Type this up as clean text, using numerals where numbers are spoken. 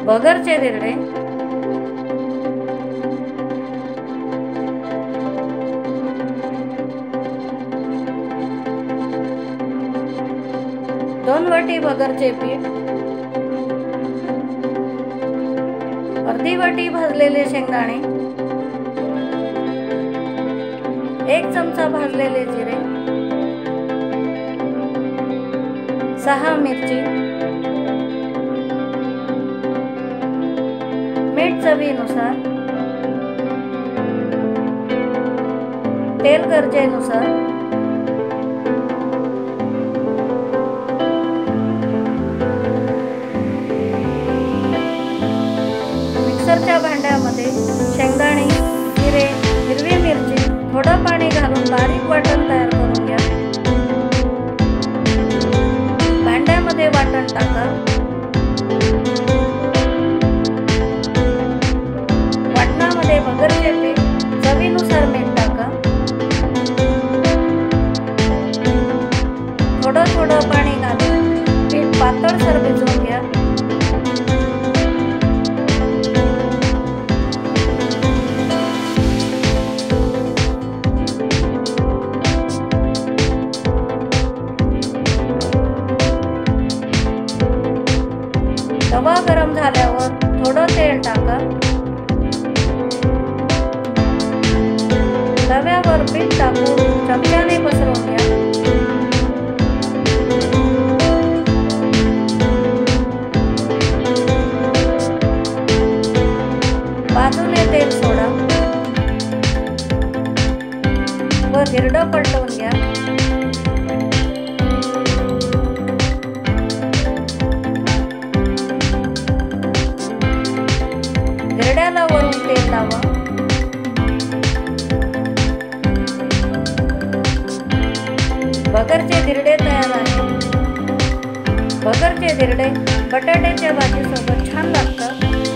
भगरचे धिरडे, दोन वाटी भगरचे पीठ, अर्धी वाटी भाजलेले शेंगदाणे, 1 चमचा भाजलेले जिरे, 6 मिरची, मीठ चवीनुसार, तेल गरजेनुसार, मिक्सरच्या भांड्यामध्ये शेंगदाणे, जिरे, हिरवी मिरची, थोडं पाणी घालून बारीक वाटण तयार करून घ्या। भांड्यामध्ये वाटण टाका। वाटणामध्ये भगरचे पीठ, चवीनुसार मीठ टाका। थोडं थोडं पाणी घालून पीठ पातळसर भिजवून घ्या। तवा गरम झाल्यावर थोडं तेल टाका। तव्यावर पीठ टाकून चमच्याने पसरवून घ्या। बाजूने तेल सोडा व धिरडं पलटवून घ्या। धिरड्याला वरून तेल लावा। भगरचे धिरडे तयार आहेत। भगरचे धिरडे बटाट्याच्या भाजीसोबत छान लागतात।